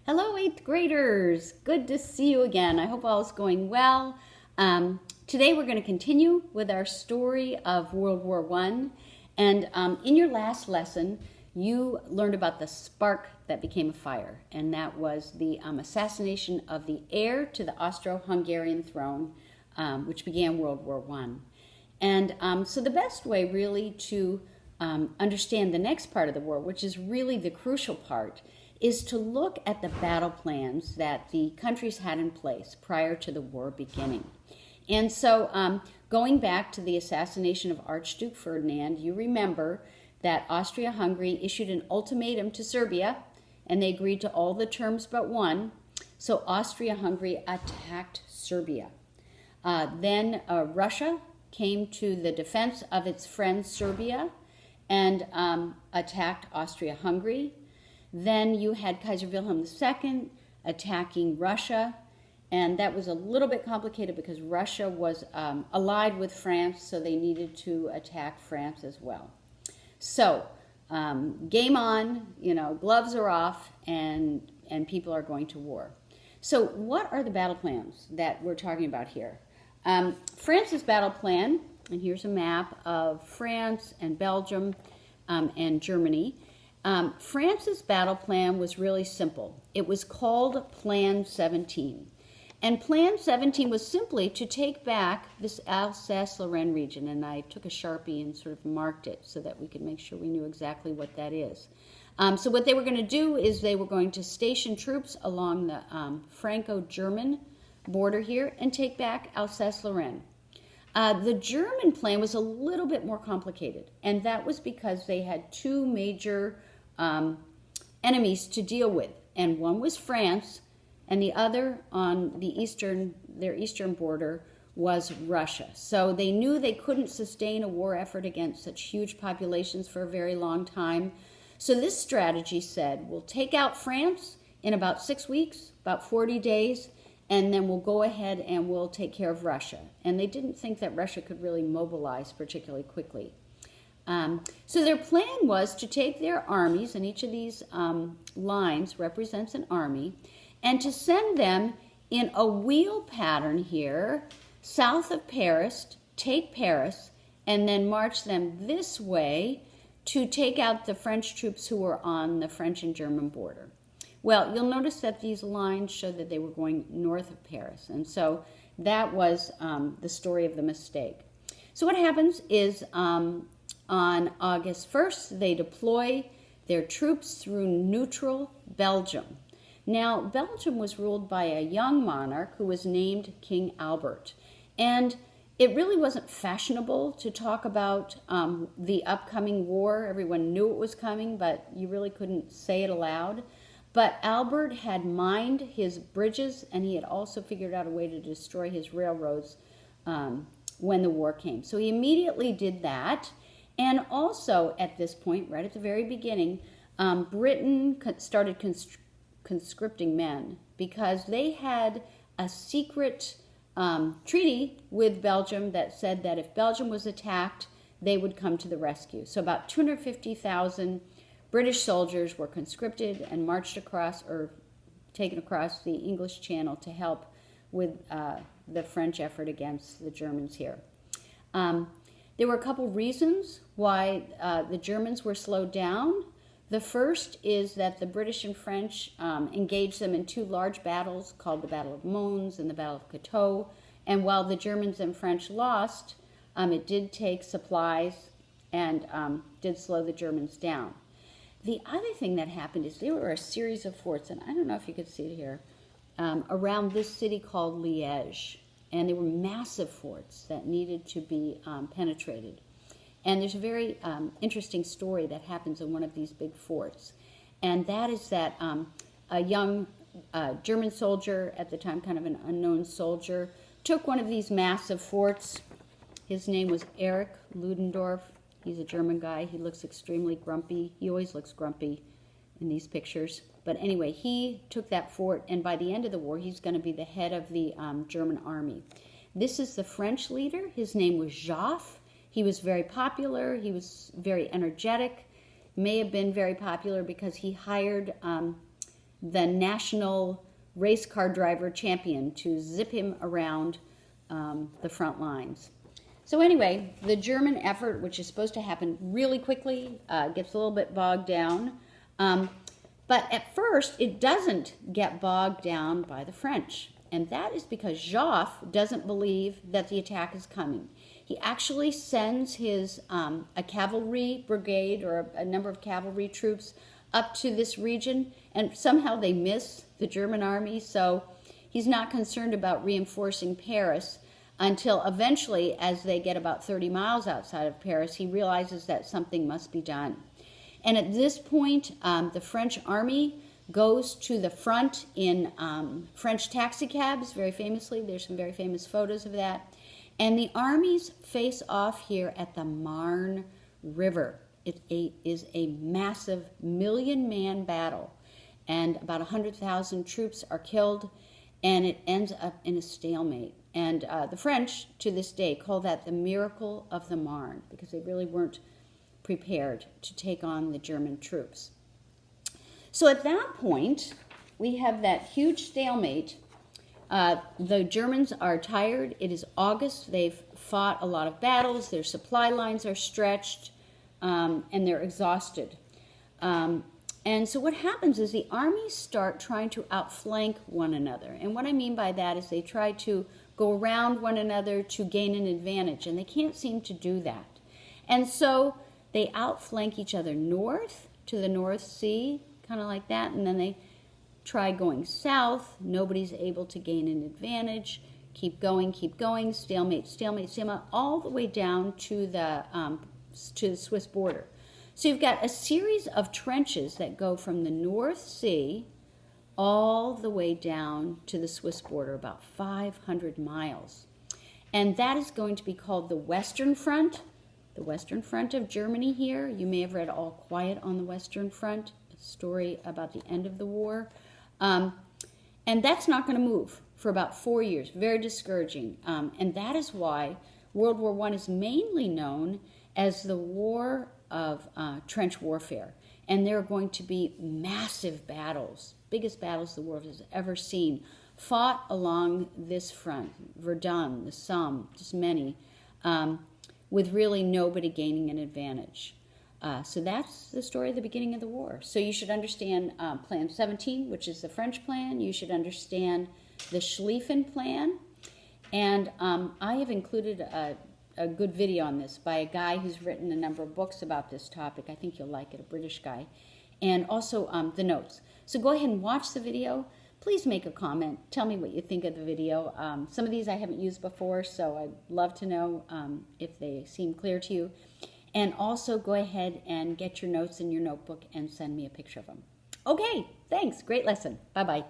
Hello, eighth graders. Good to see you again. I hope all is going well. Today we're going to continue with our story of World War I. And in your last lesson, you learned about the spark that became a fire. And that was the assassination of the heir to the Austro-Hungarian throne, which began World War I. And so the best way really to understand the next part of the war, which is really the crucial part, is to look at the battle plans that the countries had in place prior to the war beginning. And so going back to the assassination of Archduke Ferdinand, you remember that Austria-Hungary issued an ultimatum to Serbia, and they agreed to all the terms but one. So Austria-Hungary attacked Serbia. Then Russia came to the defense of its friend Serbia and attacked Austria-Hungary. Then you had Kaiser Wilhelm II attacking Russia, and that was a little bit complicated because Russia was allied with France, so they needed to attack France as well. So, game on, gloves are off, and people are going to war. So what are the battle plans that we're talking about here? France's battle plan, and here's a map of France and Belgium and Germany. France's battle plan was really simple. It was called Plan 17. And Plan 17 was simply to take back this Alsace-Lorraine region. And I took a Sharpie and sort of marked it so that we could make sure we knew exactly what that is. So what they were going to do is they were going to station troops along the Franco-German border here and take back Alsace-Lorraine. The German plan was a little bit more complicated, and that was because they had two major enemies to deal with, and one was France, and the other on their eastern border was Russia. So they knew they couldn't sustain a war effort against such huge populations for a very long time. So this strategy said, we'll take out France in about 6 weeks, about 40 days, and then we'll go ahead and we'll take care of Russia. And they didn't think that Russia could really mobilize particularly quickly. So their plan was to take their armies, and each of these lines represents an army, and to send them in a wheel pattern here, south of Paris, take Paris, and then march them this way to take out the French troops who were on the French and German border. Well, you'll notice that these lines show that they were going north of Paris, and so that was the story of the mistake. So what happens is on August 1st, they deploy their troops through neutral Belgium. Now, Belgium was ruled by a young monarch who was named King Albert. And it really wasn't fashionable to talk about the upcoming war. Everyone knew it was coming, but you really couldn't say it aloud. But Albert had mined his bridges, and he had also figured out a way to destroy his railroads when the war came. So he immediately did that. And also at this point, right at the very beginning, Britain started conscripting men because they had a secret treaty with Belgium that said that if Belgium was attacked, they would come to the rescue. So about 250,000 British soldiers were conscripted and marched across or taken across the English Channel to help with the French effort against the Germans here. There were a couple reasons why the Germans were slowed down. The first is that the British and French engaged them in two large battles called the Battle of Mons and the Battle of Cateau. And while the Germans and French lost, it did take supplies and did slow the Germans down. The other thing that happened is there were a series of forts, and I don't know if you could see it here, around this city called Liège. And they were massive forts that needed to be penetrated. And there's a very interesting story that happens in one of these big forts. And that is that a young German soldier, at the time kind of an unknown soldier, took one of these massive forts. His name was Erich Ludendorff. He's a German guy. He looks extremely grumpy. He always looks grumpy in these pictures. But anyway, he took that fort, and by the end of the war, he's going to be the head of the German army. This is the French leader. His name was Joffre. He was very popular. He was very energetic. May have been very popular because he hired the national race car driver champion to zip him around the front lines. So anyway, the German effort, which is supposed to happen really quickly, gets a little bit bogged down. But at first, it doesn't get bogged down by the French. And that is because Joffre doesn't believe that the attack is coming. He actually sends his a cavalry brigade or a number of cavalry troops up to this region, and somehow they miss the German army. So he's not concerned about reinforcing Paris until eventually, as they get about 30 miles outside of Paris, he realizes that something must be done. And at this point, the French army goes to the front in French taxicabs, very famously. There's some very famous photos of that. And the armies face off here at the Marne River. It is a massive million-man battle, and about 100,000 troops are killed, and it ends up in a stalemate. And the French, to this day, call that the miracle of the Marne, because they really weren't prepared to take on the German troops. So at that point, we have that huge stalemate. The Germans are tired. It is August. They've fought a lot of battles. Their supply lines are stretched, and they're exhausted. And so what happens is the armies start trying to outflank one another. And what I mean by that is they try to go around one another to gain an advantage, and they can't seem to do that. And so they outflank each other north to the North Sea, kind of like that, and then they try going south. Nobody's able to gain an advantage. Keep going, stalemate, stalemate, stalemate, all the way down to the Swiss border. So you've got a series of trenches that go from the North Sea all the way down to the Swiss border, about 500 miles. And that is going to be called the Western Front of Germany here. You may have read All Quiet on the Western Front, a story about the end of the war. And that's not going to move for about 4 years, very discouraging. And that is why World War I is mainly known as the War of Trench Warfare. And there are going to be massive battles, biggest battles the world has ever seen, fought along this front, Verdun, the Somme, just many, with really nobody gaining an advantage. So that's the story of the beginning of the war. So you should understand Plan 17, which is the French plan. You should understand the Schlieffen plan. And I have included a good video on this by a guy who's written a number of books about this topic. I think you'll like it, a British guy. And also the notes. So go ahead and watch the video. Please make a comment. Tell me what you think of the video. Some of these I haven't used before, so I'd love to know if they seem clear to you. And also go ahead and get your notes in your notebook and send me a picture of them. Okay, thanks. Great lesson. Bye-bye.